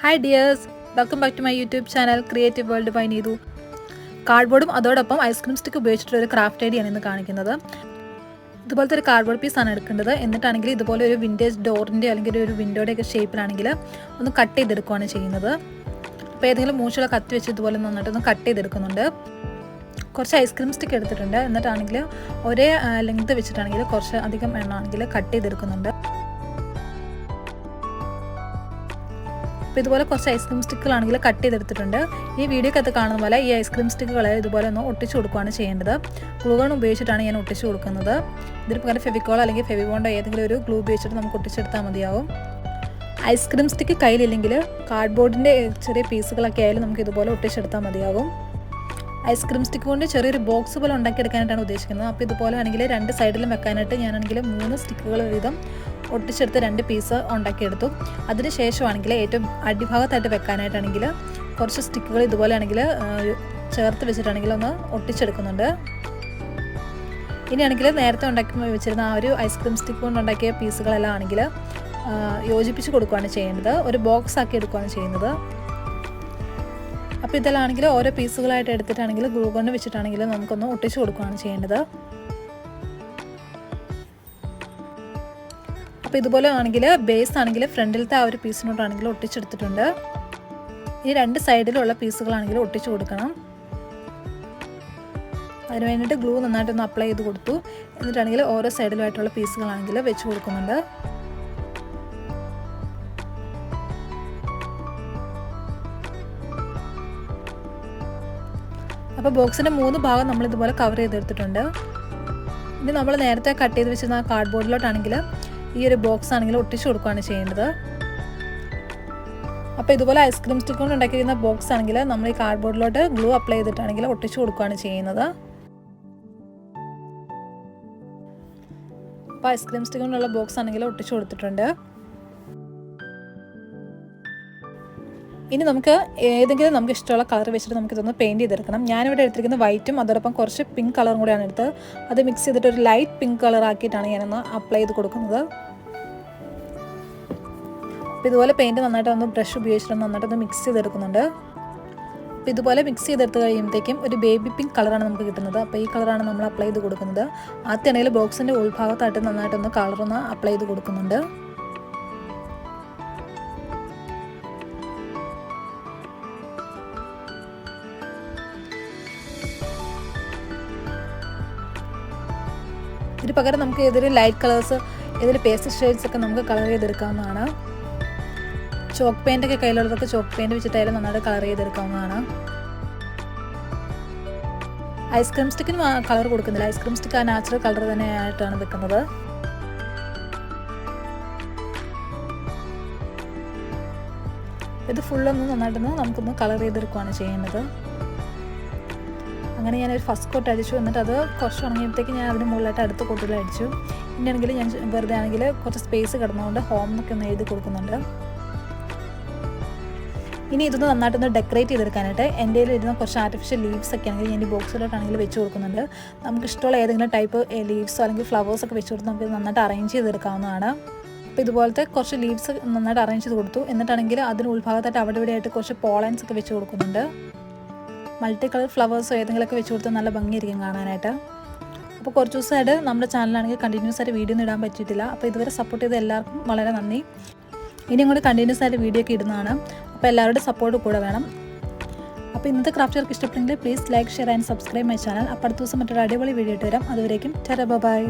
Hi dears, welcome back to my YouTube channel creative world by Neethu. കാർഡ്ബോർഡും അതോടൊപ്പം ice cream stick ഉപയോഗിച്ചിട്ടൊരു craft ഐഡിയാണ് ഇന്ന് കാണിക്കുന്നത്. ഇതുപോലത്തെ ഒരു കാർഡ്ബോർഡ് പീസാണ് എടുക്കേണ്ടത്. എന്നിട്ടാണെങ്കിൽ ഇതുപോലെ ഒരു വിൻറ്റേജ് ഡോറിൻ്റെ അല്ലെങ്കിൽ ഒരു വിൻഡോയുടെയൊക്കെ ഷേപ്പിലാണെങ്കിൽ ഒന്ന് കട്ട് ചെയ്തെടുക്കുകയാണ് ചെയ്യുന്നത്. അപ്പോൾ ഏതെങ്കിലും മൂശുള്ള കത്തി വെച്ച് ഇതുപോലെ നന്നായിട്ടൊന്ന് കട്ട് ചെയ്തെടുക്കുന്നുണ്ട്. കുറച്ച് ഐസ്ക്രീം സ്റ്റിക്ക് എടുത്തിട്ടുണ്ട്. എന്നിട്ടാണെങ്കിൽ ഒരേ ലെങ്ത് വെച്ചിട്ടാണെങ്കിൽ കുറച്ച് അധികം എണ്ണമാണെങ്കിൽ കട്ട് ചെയ്തെടുക്കുന്നുണ്ട്. അപ്പോൾ ഇതുപോലെ കുറച്ച് ഐസ്ക്രീം സ്റ്റിക്കുകളാണെങ്കിൽ കട്ട് ചെയ്തെടുത്തിട്ടുണ്ട്. ഈ വീഡിയോക്കകത്ത് കാണുന്ന പോലെ ഈ ഐസ്ക്രീം സ്റ്റിക്കുകളെ ഇതുപോലെ ഒന്ന് ഒട്ടിച്ച് കൊടുക്കുകയാണ് ചെയ്യേണ്ടത്. ഗ്ലൂ ഗൺ ഉപയോഗിച്ചിട്ടാണ് ഞാൻ ഒട്ടിച്ച് കൊടുക്കുന്നത്. ഇതിന് പകരം ഫെവിക്കോൾ അല്ലെങ്കിൽ ഫെവിബോണ്ടോ ഏതെങ്കിലും ഒരു ഗ്ലൂ ഉപയോഗിച്ചിട്ട് നമുക്ക് ഒട്ടിച്ചെടുത്താൽ മതിയാവും. ഐസ്ക്രീം സ്റ്റിക്ക് കയ്യിലില്ലെങ്കിൽ കാർഡ്ബോർഡിൻ്റെ ചെറിയ പീസുകളൊക്കെ ആയാലും നമുക്ക് ഇതുപോലെ ഒട്ടിച്ചെടുത്താൽ മതിയാകും. ഐസ്ക്രീം സ്റ്റിക്ക് കൊണ്ട് ചെറിയൊരു ബോക്സ് പോലെ ഉണ്ടാക്കിയെടുക്കാനായിട്ടാണ് ഉദ്ദേശിക്കുന്നത്. അപ്പോൾ ഇതുപോലെ ആണെങ്കിൽ രണ്ട് സൈഡിലും വെക്കാനായിട്ട് ഞാനാണെങ്കിൽ 3 സ്റ്റിക്കുകൾ വീതം ഒട്ടിച്ചെടുത്ത് 2 പീസ് ഉണ്ടാക്കിയെടുത്തു. അതിന് ശേഷമാണെങ്കിൽ ഏറ്റവും അടിഭാഗത്തായിട്ട് വെക്കാനായിട്ടാണെങ്കിൽ കുറച്ച് സ്റ്റിക്കുകൾ ഇതുപോലെ ആണെങ്കിൽ ചേർത്ത് വെച്ചിട്ടാണെങ്കിൽ ഒന്ന് ഒട്ടിച്ചെടുക്കുന്നുണ്ട്. ഇനിയാണെങ്കിൽ നേരത്തെ ഉണ്ടാക്കി വെച്ചിരുന്ന ആ ഒരു ഐസ്ക്രീം സ്റ്റിക്ക് കൊണ്ട് ഉണ്ടാക്കിയ പീസുകളെല്ലാം ആണെങ്കിൽ യോജിപ്പിച്ച് കൊടുക്കുകയാണ് ചെയ്യേണ്ടത്. ഒരു ബോക്സ് ആക്കി എടുക്കുകയാണ് ചെയ്യുന്നത്. അപ്പോൾ ഇതിലാണെങ്കിൽ ഓരോ പീസുകളായിട്ട് എടുത്തിട്ടാണെങ്കിൽ ഗ്ലൂ ഗൺ വെച്ചിട്ടാണെങ്കിൽ നമുക്കൊന്ന് ഒട്ടിച്ച് കൊടുക്കുകയാണ് ചെയ്യേണ്ടത്. അപ്പോൾ ഇതുപോലെ ആണെങ്കിൽ ബേസ് ആണെങ്കിൽ ഫ്രണ്ടിലത്തെ ആ ഒരു പീസിനോട്ടാണെങ്കിൽ ഒട്ടിച്ചെടുത്തിട്ടുണ്ട്. ഈ 2 സൈഡിലുള്ള പീസുകളാണെങ്കിൽ ഒട്ടിച്ച് കൊടുക്കണം. അതിന് വേണ്ടിയിട്ട് ഗ്ലൂ നന്നായിട്ടൊന്ന് അപ്ലൈ ചെയ്ത് കൊടുത്തു. എന്നിട്ടാണെങ്കിൽ ഓരോ സൈഡിലുമായിട്ടുള്ള പീസുകളാണെങ്കിൽ വെച്ച് കൊടുക്കുന്നുണ്ട്. അപ്പോൾ ബോക്സിൻ്റെ 3 ഭാഗം നമ്മൾ ഇതുപോലെ കവർ ചെയ്തെടുത്തിട്ടുണ്ട്. ഇനി നമ്മൾ നേരത്തെ കട്ട് ചെയ്ത് വെച്ചിരുന്ന കാർഡ്ബോർഡിലോട്ടാണെങ്കിൽ ഈ ഒരു ബോക്സ് ആണെങ്കിൽ ഒട്ടിച്ച് കൊടുക്കുകയാണ് ചെയ്യേണ്ടത്. അപ്പോൾ ഇതുപോലെ ഐസ്ക്രീം സ്റ്റിക്ക് കൊണ്ട് ഉണ്ടാക്കിയിരുന്ന ബോക്സ് ആണെങ്കിൽ നമ്മൾ ഈ കാർഡ്ബോർഡിലോട്ട് ഗ്ലൂ അപ്ലൈ ചെയ്തിട്ടാണെങ്കിൽ ഒട്ടിച്ച് കൊടുക്കുകയാണ് ചെയ്യുന്നത്. അപ്പോൾ ഐസ്ക്രീം സ്റ്റിക്ക് കൊണ്ടുള്ള ബോക്സ് ആണെങ്കിൽ ഒട്ടിച്ച് കൊടുത്തിട്ടുണ്ട്. ഇനി നമുക്ക് ഏതെങ്കിലും നമുക്ക് ഇഷ്ടമുള്ള കളർ വെച്ചിട്ട് നമുക്കിതൊന്ന് പെയിൻറ്റ് ചെയ്തെടുക്കണം. ഞാനിവിടെ എടുത്തിരിക്കുന്നത് വൈറ്റും അതോടൊപ്പം കുറച്ച് പിങ്ക് കളറും കൂടിയാണ് എടുത്തത്. അത് മിക്സ് ചെയ്തിട്ട് ഒരു ലൈറ്റ് പിങ്ക് കളർ ആക്കിയിട്ടാണ് ഞാനൊന്ന് അപ്ലൈ ചെയ്ത് കൊടുക്കുന്നത്. അപ്പോൾ ഇതുപോലെ പെയിൻറ്റ് നന്നായിട്ടൊന്ന് ബ്രഷ് ഉപയോഗിച്ചിട്ട് നന്നായിട്ടൊന്ന് മിക്സ് ചെയ്തെടുക്കുന്നുണ്ട്. അപ്പോൾ ഇതുപോലെ മിക്സ് ചെയ്തെടുത്ത് കഴിയുമ്പോഴത്തേക്കും ഒരു ബേബി പിങ്ക് കളറാണ് നമുക്ക് കിട്ടുന്നത്. അപ്പോൾ ഈ കളറാണ് നമ്മൾ അപ്ലൈ ചെയ്ത് കൊടുക്കുന്നത്. ആദ്യമാണെങ്കിൽ ബോക്സിൻ്റെ ഉൾഭാഗത്തായിട്ട് നന്നായിട്ടൊന്ന് കളറൊന്ന് അപ്ലൈ ചെയ്ത് കൊടുക്കുന്നുണ്ട്. ഇതിന് പകരം നമുക്ക് ഏതൊരു ലൈറ്റ് കളേഴ്സ് ഏതൊരു പേസ്റ്റൽ ഷെയ്ഡ്സ് ഒക്കെ നമുക്ക് കളർ ചെയ്തെടുക്കാവുന്നതാണ്. ചോക്ക് പെയിൻ്റൊക്കെ കയ്യിലുള്ളതൊക്കെ ചോക്ക് പെയിൻറ്റ് വെച്ചിട്ടായാലും നന്നായിട്ട് കളർ ചെയ്തെടുക്കാവുന്നതാണ്. ഐസ്ക്രീം സ്റ്റിക്കിന് കളർ കൊടുക്കുന്നില്ല. ഐസ്ക്രീം സ്റ്റിക്ക് ആ നാച്ചുറൽ കളർ തന്നെയായിട്ടാണ് വെക്കുന്നത്. ഇത് ഫുള്ളൊന്ന് നന്നായിട്ടൊന്ന് നമുക്കൊന്ന് കളർ ചെയ്തെടുക്കുകയാണ് ചെയ്യുന്നത്. അങ്ങനെ ഞാനൊരു ഫസ്റ്റ് കോട്ട് അടിച്ചു. എന്നിട്ട് അത് കുറച്ച് ഉണങ്ങിയപ്പോഴത്തേക്ക് ഞാൻ അതിന് മുകളിലായിട്ട് അടുത്ത കോട്ടിൽ അടിച്ചു. ഇനിയാണെങ്കിൽ ഞാൻ വെറുതെ ആണെങ്കിൽ കുറച്ച് സ്പേസ് കിടന്നുകൊണ്ട് ഹോം എന്നൊക്കെ ഒന്ന് എഴുതി കൊടുക്കുന്നുണ്ട്. ഇനി ഇതൊന്ന് നന്നായിട്ടൊന്ന് ഡെക്കറേറ്റ് ചെയ്തെടുക്കാനായിട്ട് എൻ്റെ ഇരുന്ന കുറച്ച് ആർട്ടിഫിഷ്യൽ ലീവ്സ് ഒക്കെ ആണെങ്കിൽ ഞാൻ ഈ ബോക്സിലോട്ടാണെങ്കിൽ വെച്ച് കൊടുക്കുന്നുണ്ട്. നമുക്ക് ഇഷ്ടമുള്ള ഏതെങ്കിലും ടൈപ്പ് ലീവ്സോ അല്ലെങ്കിൽ ഫ്ലവേഴ്സൊക്കെ വെച്ച് കൊടുത്ത് നമുക്ക് നന്നായിട്ട് അറേഞ്ച് ചെയ്തെടുക്കാവുന്നതാണ്. അപ്പോൾ ഇതുപോലത്തെ കുറച്ച് ലീവ്സ് നന്നായിട്ട് അറേഞ്ച് ചെയ്ത് കൊടുത്തു. എന്നിട്ടാണെങ്കിൽ അതിന് ഉൾഭാഗത്തായിട്ട് അവിടെ ഇവിടെയായിട്ട് കുറച്ച് പോളൻസ് ഒക്കെ വെച്ച് കൊടുക്കുന്നുണ്ട്. മൾട്ടി കളർ ഫ്ലവേഴ്സോ ഏതെങ്കിലുമൊക്കെ വെച്ച് കൊടുത്താൽ നല്ല ഭംഗിയായിരിക്കും കാണാനായിട്ട്. അപ്പോൾ കുറച്ച് ദിവസമായിട്ട് നമ്മുടെ ചാനലാണെങ്കിൽ കണ്ടിന്യൂസ് ആയിട്ട് വീഡിയോ ഒന്നും ഇടാൻ പറ്റിയിട്ടില്ല. അപ്പോൾ ഇതുവരെ സപ്പോർട്ട് ചെയ്ത എല്ലാവർക്കും വളരെ നന്ദി. ഇനി അങ്ങോട്ട് കണ്ടിന്യൂസ് ആയിട്ട് വീഡിയോ ഒക്കെ ഇടുന്നതാണ്. അപ്പോൾ എല്ലാവരുടെ സപ്പോർട്ട് കൂടെ വേണം. അപ്പോൾ ഇന്നത്തെ ക്രാഫ്റ്റ് വർക്ക് ഇഷ്ടപ്പെട്ടെങ്കിൽ please like, share and subscribe my channel. അപ്പോൾ അടുത്ത ദിവസം മറ്റൊരു അടിപൊളി വീഡിയോ ഇട്ട് വരാം. അതുവരേക്കും ടാറ്റാ ബൈ.